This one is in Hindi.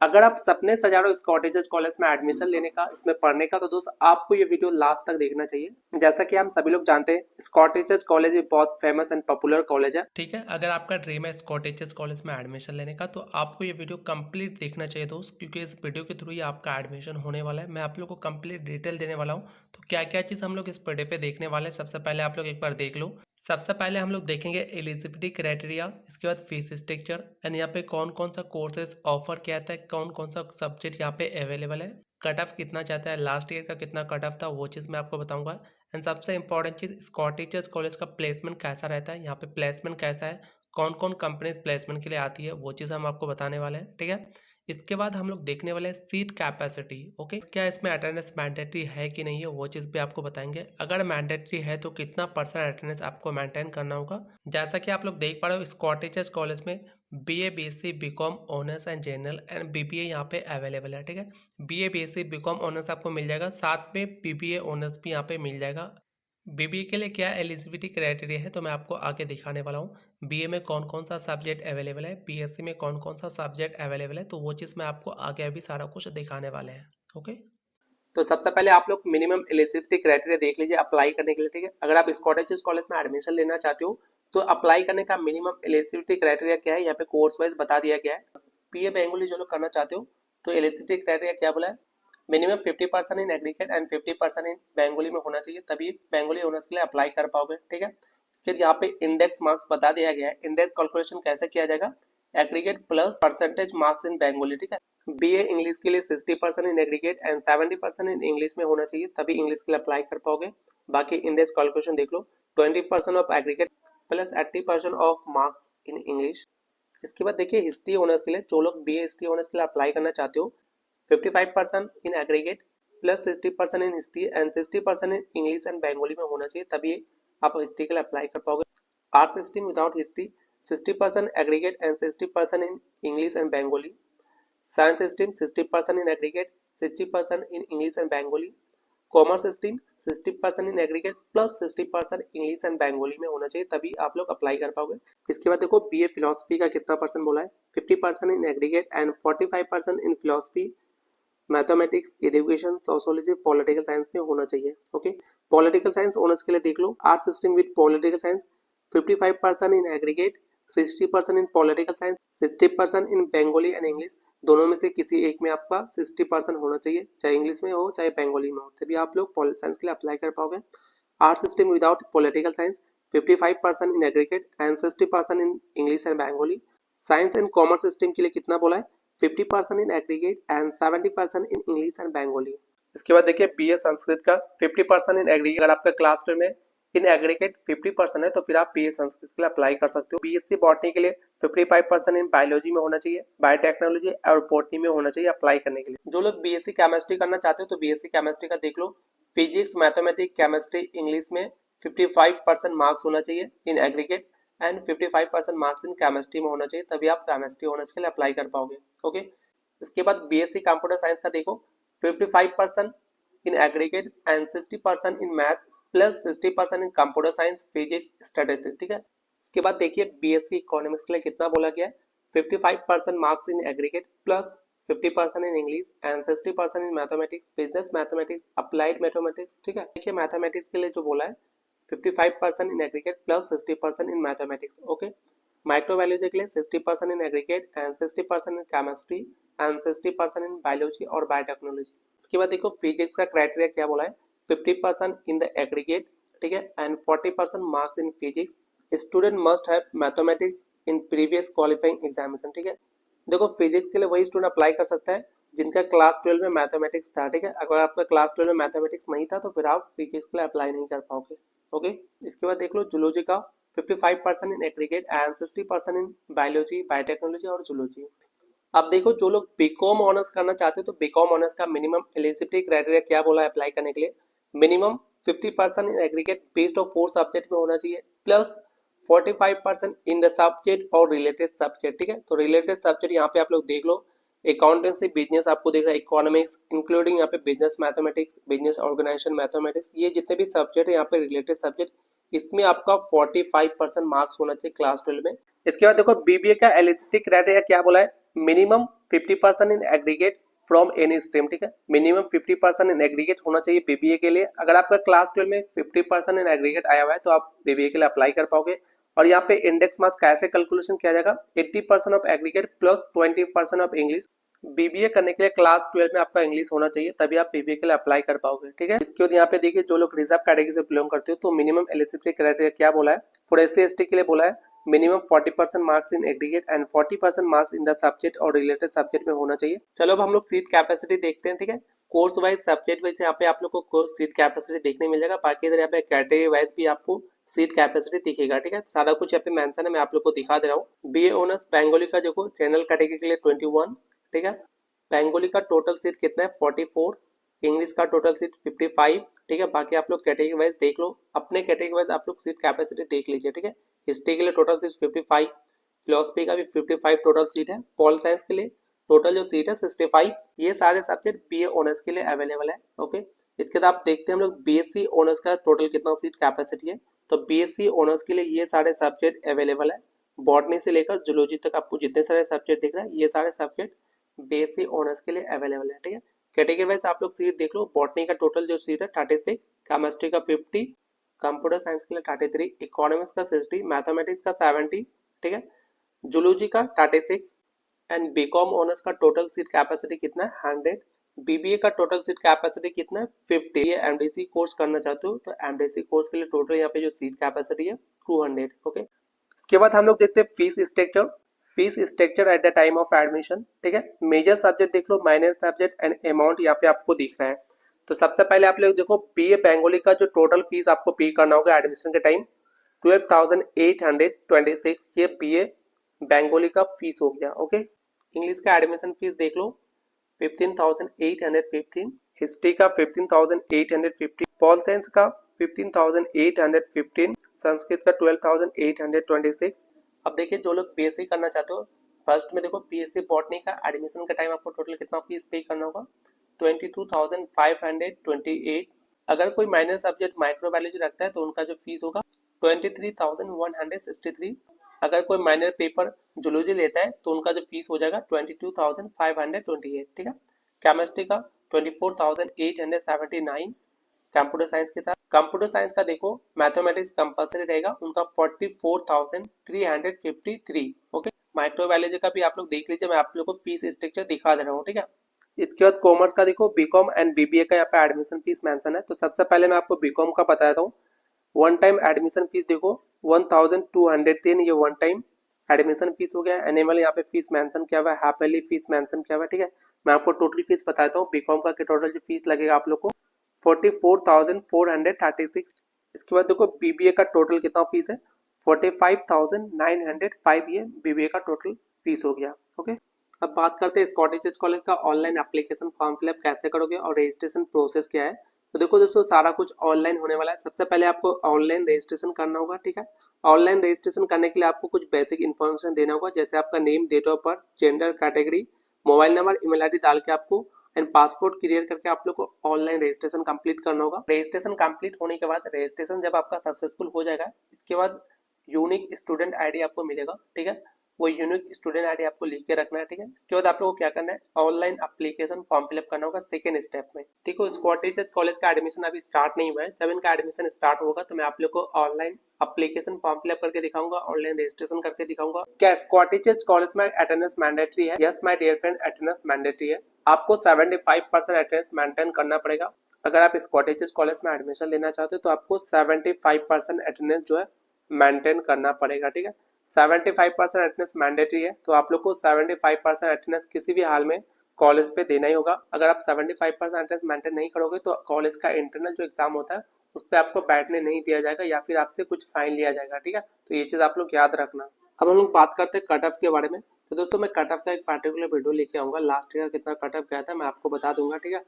अगर आप सपने सजा रहे हो स्कॉटिश कॉलेज में एडमिशन लेने का, इसमें पढ़ने का, तो दोस्त आपको ये वीडियो लास्ट तक देखना चाहिए। जैसा कि हम सभी लोग जानते हैं, स्कॉटिश कॉलेज भी बहुत फेमस एंड पॉपुलर कॉलेज है। ठीक है, अगर आपका ड्रीम है स्कॉटिश कॉलेज में एडमिशन लेने का, तो आपको ये वीडियो कंप्लीट देखना चाहिए दोस्त, क्योंकि इस वीडियो के थ्रू ही आपका एडमिशन होने वाला है। मैं आप लोग को कंप्लीट डिटेल देने वाला हूँ। तो क्या क्या चीज़ हम लोग इस वीडियो पे देखने वाले हैं, सबसे पहले आप लोग एक बार देख लो। सबसे पहले हम लोग देखेंगे एलिजिबिलिटी क्राइटेरिया, इसके बाद फीस स्ट्रक्चर एंड यहाँ पे कौन कौन सा कोर्सेज ऑफर किया जाता है, कौन कौन सा सब्जेक्ट यहाँ पे अवेलेबल है, कट ऑफ कितना चाहता है, लास्ट ईयर का कितना कट ऑफ था, वो चीज़ मैं आपको बताऊंगा। एंड सबसे इंपॉर्टेंट चीज़, स्कॉटिश कॉलेज का प्लेसमेंट कैसा रहता है, यहाँ पे प्लेसमेंट कैसा है, कौन कौन कंपनीज प्लेसमेंट के लिए आती है, वो चीज़ हम आपको बताने वाले हैं। ठीक है, इसके बाद हम लोग देखने वाले हैं सीट कैपेसिटी। ओके, क्या इसमें अटेंडेंस मैंडेटरी है कि नहीं है, वो चीज़ भी आपको बताएंगे। अगर मैंडेटरी है तो कितना परसेंट अटेंडेंस आपको मेंटेन करना होगा। जैसा कि आप लोग देख पा रहे हो, स्कॉटिश कॉलेज में BA BSc BCom honours and general and BBA यहाँ पे अवेलेबल है। ठीक है, BA BSc BCom ऑनर्स आपको मिल जाएगा, साथ में BBA ऑनर्स भी यहाँ पे मिल जाएगा। बीबीए के लिए क्या एलिजिबिलिटी क्राइटेरिया है, तो मैं आपको आगे दिखाने वाला हूँ। बीए में कौन कौन सा सब्जेक्ट अवेलेबल है, बीएससी में कौन कौन सा सब्जेक्ट अवेलेबल है, तो वो चीज़ मैं आपको आगे अभी सारा कुछ दिखाने वाले हैं। ओके, तो सबसे पहले आप लोग मिनिमम एलिजिबिलिटी क्राइटेरिया देख लीजिए अप्लाई करने के लिए। ठीक है, अगर आप स्कॉटिश कॉलेज में एडमिशन लेना चाहते हो, तो अप्लाई करने का मिनिमम एलिजिबिलिटी क्राइटेरिया क्या है, यहाँ पे कोर्स वाइज बता दिया गया है। बीए बेंगोली जो लोग करना चाहते हो, तो एलिजिबिलिटी क्राइटेरिया क्या बोला है, minimum 50% in aggregate and 50% in Bengali में होना चाहिए, तभी बेंगोली ऑनर्स के लिए अप्लाई कर पाओगे। ठीक है, फिर यहाँ पे इंडेक्स मार्क्स बता दिया गया है। इंडेक्स कैलकुलेशन कैसे किया जाएगा, aggregate plus percentage marks in Bengali. ठीक है, बीए इंग्लिश के लिए 60% in aggregate and 70% in English में होना चाहिए, तभी इंग्लिश के लिए अप्लाई कर पाओगे। बाकी इंडेक्स कैलकुलेशन देख लो, 20% of aggregate plus 80% of marks in English. इसके बाद देखिए हिस्ट्री ऑनर्स के लिए, जो लोग बीए हिस्ट्री ऑनर्स के लिए अप्लाई करना चाहते हो, 55% in aggregate plus 60% in history and 60% in English and Bengali में होना चाहिए, तभी आप हिस्ट्री के लिए अप्लाई कर पाओगे। Arts stream without history 60% aggregate and 60% in English and Bengali. Science stream 60% in aggregate 60% in English and Bengali. Commerce stream 60% in aggregate plus 60% English and Bengali में होना चाहिए, तभी आप लोग अप्लाई कर पाओगे। इसके बाद देखो बीए फिलोसफी का कितना परसेंट बोला है, 50% in aggregate and 45% in philosophy, mathematics, education, sociology, political science में होना चाहिए। ओके, पॉलिटिकल साइंस ऑनर्स के लिए देख लो, arts system with political science 55% in aggregate, 60% in political science, 60% in Bengali and English. दोनों में से किसी एक में आपका 60% होना चाहिए, चाहे इंग्लिश में हो चाहे बेंगोली में हो, तभी आप लोग पॉलिटिकल साइंस के लिए अप्लाई कर पाओगे। Arts system without political science 55% in aggregate and 60% in English and Bengali. Science and commerce system के लिए कितना बोला है, 50% in aggregate and 70% in English and Bengali. इसके बाद देखिए बीए संस्कृत का 50% इन एग्रीगेट, अगर आपका क्लास 12 में इन एग्रीगेट 50% है, तो फिर आप बीए संस्कृत के लिए अप्लाई कर सकते हो। बीएससी बॉटनी के लिए 55% इन बायोलॉजी में होना चाहिए, बायोटेक्नोलॉजी और बॉटनी में होना चाहिए अप्लाई करने के लिए। जो लोग बीएससी केमिस्ट्री करना चाहते हो, तो बीएससी केमिस्ट्री का देख लो, फिजिक्स, मैथमेटिक्स, केमिस्ट्री, इंग्लिश में 55% मार्क्स होना चाहिए in aggregate and 55% marks in chemistry में होना चाहिए, तभी आप केमिस्ट्री ऑनर्स के लिए अप्लाई कर पाओगे। ओके, इसके बाद बीएससी कंप्यूटर साइंस का देखो, 55% in aggregate and 60% in math plus 60% in computer science, physics, statistics. ठीक है, इसके बाद देखिए बीएससी इकोनॉमिक्स के लिए कितना बोला गया है, 55% marks in aggregate plus 50% in English and 60% in mathematics, business mathematics, applied mathematics. ठीक है, देखिए मैथमेटिक्स के लिए जो बोला है 55% in aggregate plus 60% in mathematics. Okay, microbiology के लिए 60% in aggregate and 60% in chemistry and 60% in biology और बायोटेक्नोलॉजी। इसके बाद देखो फिजिक्स का क्राइटेरिया क्या बोला है, 50% in the aggregate, ठीक है, and 40% marks in physics. Student must have mathematics in previous qualifying examination. ठीक है, देखो फिजिक्स के लिए वही स्टूडेंट अप्लाई कर सकता है जिनका क्लास 12 में मैथमेटिक्स था। ठीक है, अगर आपका क्लास 12 में मैथमेटिक्स नहीं था, तो फिर आप फिजिक्स के लिए अप्लाई नहीं कर पाओगे। ओके, इसके बाद देख लो जूलॉजी का 55% in aggregate and 60% in biology, biotechnology और जूलॉजी। अब देखो जो लोग बीकॉम ऑनर्स करना चाहते हो, तो बीकॉम ऑनर्स का मिनिमम एलिजिबिलिटी क्राइटेरिया क्या बोला है अप्लाई करने के लिए, minimum 50% in aggregate based of 4 subject में होना चाहिए प्लस 45% इन द सब्जेक्ट और रिलेटेड सब्जेक्ट। ठीक है, तो रिलेटेड सब्जेक्ट यहाँ पे आप लोग देख लो, अकाउंटेंसी, बिजनेस आपको देख रहा है, इकोनॉमिक्स इंक्लूडिंग यहाँ पे business mathematics, business organization mathematics, ये जितने भी सब्जेक्ट है यहाँ पे रिलेटेड सब्जेक्ट, इसमें आपका 45% मार्क्स होना चाहिए क्लास 12 में। इसके बाद देखो बीबीए का एलिजिबिलिटी क्राइटेरिया क्या बोला है, minimum 50% in aggregate from any stream, ठीक है। मिनिमम 50% इन एग्रीगेट होना चाहिए बीबीए के लिए। अगर आपका क्लास 12 में 50% इन एग्रीगेट आया हुआ है तो आप बीबीए के लिए अप्लाई कर पाओगे। और यहाँ पे इंडेक्स मार्क्स कैसे कैलकुलेशन किया जाएगा, 80% of aggregate plus 20% of English. BBA करने के लिए क्लास 12 में आपका इंग्लिश होना चाहिए, तभी आप बीबीए के लिए अप्लाई कर पाओगे, ठीक है। इसके बाद यहाँ पे देखिए जो लोग रिजर्व कैटेगरी से बिलोंग करते हो तो मिनिमम एलिजिबिलिटी क्राइटेरिया क्या बोला है, फॉर एससी एसटी के लिए बोला है minimum 40% marks in aggregate and 40% marks in the subject और रिलेटेड सब्जेक्ट में होना चाहिए। चलो अब हम लोग सीट कैपेसिटी देखते हैं, ठीक है। कोर्स वाइज सब्जेक्ट वाइज यहाँ पे आप लोग को सीट कैपेसिटी देखने मिल जाएगा। बाकी इधर यहाँ पे कैटेगरी वाइज भी आपको सीट कैपेसिटी दिखेगा, ठीक है। सारा कुछ यहाँ पे मेंशन है, मैं आप लोग को दिखा दे रहा हूँ। बीए ऑनर्स बंगाली का देखो जनरल कैटेगरी के लिए 21, ठीक है। बंगाली का टोटल सीट कितना है 44, इंग्लिश का टोटल सीट 55, ठीक है। बाकी आप लोग कैटेगरी वाइज देख लो, अपने कैटेगरी वाइज आप लोग सीट कैपेसिटी देख लीजिए, ठीक है। हिस्ट्री के लिए टोटल सीट 55, फिलोसफी का भी 55 टोटल सीट है, पॉल साइंस के लिए टोटल जो सीट है 65। ये सारे सब्जेक्ट बीए ऑनर्स के लिए अवेलेबल है, ओके। इसके बाद आप देखते हैं हम लोग बीएससी ऑनर्स का टोटल कितना सीट कैपेसिटी है। तो बीएससी ऑनर्स के लिए ये सारे सब्जेक्ट अवेलेबल है, बॉटनी से लेकर जूलॉजी तक आपको जितने सारे सब्जेक्ट दिख रहे हैं ये सारे सब्जेक्ट बीएससी ऑनर्स के लिए अवेलेबल है, ठीक है। कैटेगरी वाइज आप लोग सीट देख लो, बॉटनी का टोटल जो सीट है 36, केमिस्ट्री का 50, कंप्यूटर साइंस के लिए 33, इकोनॉमिक्स का 60, मैथमेटिक्स का 70, ठीक है। जूलॉजी का 36 एंड बीकॉम ऑनर्स का टोटल सीट कैपेसिटी कितना है 100। बीबीए का टोटल सीट कैपेसिटी कितना है 50। ये एमडीसी कोर्स करना चाहते हो तो एमडीसी कोर्स के लिए टोटल यहाँ पे जो सीट कैपेसिटी है 200, ओके। इसके बाद हम लोग देखते हैं fees structure. Fees structure at the time of admission, ठीक है। मेजर सब्जेक्ट देख लो, माइनर सब्जेक्ट एंड अमाउंट यहाँ पे आपको दिख रहा है। तो सबसे पहले आप लोग देखो बीए बंगाली का जो टोटल फीस आपको पे करना होगा एडमिशन के टाइम 12,826, ये बीए बंगाली का फीस हो गया, ओके। इंग्लिश का एडमिशन फीस देख लो 15,815, हिस्ट्री का 15,850, पॉल साइंस का 15,815, संस्कृत का 12,826। अब देखिए जो लोग बीएससी करना चाहते हो, फर्स्ट में देखो बीएससी बॉटनी का एडमिशन का टाइम आपको टोटल कितना फीस पे करना होगा 22,528। अगर कोई माइनर सब्जेक्ट माइक्रोबायोलॉजी रखता है तो उनका जो फीस होगा 23,163। अगर कोई माइनर पेपर जूलॉजी लेता है तो उनका जो फीस हो जाएगा 22,528, ठीक है। केमिस्ट्री का 24,879, कंप्यूटर साइंस के साथ। कंप्यूटर साइंस का देखो मैथमेटिक्स कंपलसरी रहेगा, उनका 44,353, ओके। माइक्रोबायोलॉजी का भी आप लोग देख लीजिए, मैं आप लोग को फीस स्ट्रक्चर दिखा दे रहा हूँ, ठीक है। इसके बाद कॉमर्स का देखो बीकॉम एंड बीबीए का यहाँ पे एडमिशन फीस मेंशन है। तो सबसे पहले मैं आपको बीकॉम का बताता हूँ। वन टाइम एडमिशन फीस देखो 1,210, ये वन टाइम एडमिशन फीस हो गया। एनुअल यहाँ पे फीस मेंशन किया हुआ है, हाफ ईयरली फीस मेंशन किया हुआ है, ठीक है। मैं आपको टोटल फीस बताता हूँ बीकॉम का टोटल जो फीस लगेगा आप लोग को 44,436। इसके बाद देखो बीबीए का टोटल कितना फीस है 45,905, ये बीबीए का टोटल फीस हो गया, ओके। अब बात करते हैं स्कॉटिश चर्च कॉलेज का ऑनलाइन एप्लीकेशन फॉर्म फिलअप कैसे करोगे और रजिस्ट्रेशन प्रोसेस क्या है। तो देखो दोस्तों सारा कुछ ऑनलाइन होने वाला है। सबसे पहले आपको ऑनलाइन रजिस्ट्रेशन करना होगा, ठीक है। ऑनलाइन रजिस्ट्रेशन करने के लिए आपको कुछ बेसिक इन्फॉर्मेशन देना होगा, जैसे आपका name, date of birth, gender, category, mobile number, email ID डाल के आपको एंड पासपोर्ट क्लियर करके आप लोग को ऑनलाइन रजिस्ट्रेशन कंप्लीट करना होगा। रजिस्ट्रेशन कंप्लीट होने के बाद रजिस्ट्रेशन जब आपका सक्सेसफुल हो जाएगा, इसके बाद यूनिक स्टूडेंट आईडी आपको मिलेगा, ठीक है। वो यूनिक स्टूडेंट आईडी आपको लिख के रखना है, ठीक है। इसके बाद आप लोगों को क्या करना है ऑनलाइन एप्लीकेशन फॉर्म फिलअप करना होगा सेकेंड स्टेप में। देखो स्कॉटिश चर्च कॉलेज का एडमिशन अभी स्टार्ट नहीं हुआ है, जब इनका एडमिशन स्टार्ट होगा तो मैं आप लोग को ऑनलाइन एप्लीकेशन फॉर्म फिलअप करके दिखाऊंगा, ऑनलाइन रजिस्ट्रेशन करके दिखाऊंगा। क्या स्कॉटिश चर्च कॉलेज में अटेंडेंस मैंडेटरी है? Yes my dear friend, attendance mandatory है। आपको 75% अटेंडेंस मेंटेन करना पड़ेगा। अगर आप स्कॉटिश चर्च कॉलेज में एडमिशन लेना चाहते हो तो आपको 75% अटेंडेंस जो है मेंटेन करना पड़ेगा, ठीक है। 75% अटेंडेंस मैंडेटरी है, तो आप लोग को 75% अटेंडेंस किसी भी हाल में कॉलेज पे देना ही होगा। अगर आप 75% अटेंडेंस मेंटेन नहीं करोगे तो कॉलेज का इंटरनल जो एग्जाम होता है उस पर आपको बैठने नहीं दिया जाएगा या फिर आपसे कुछ फाइन लिया जाएगा, ठीक है। तो ये चीज आप लोग याद रखना। अब हम लोग बात करते हैं कट ऑफ के बारे में। तो दोस्तों मैं कट ऑफ का एक पार्टिकुलर वीडियो लेके आऊंगा, लास्ट ईयर कितना कट ऑफ गया था मैं आपको बता दूंगा, ठीक है।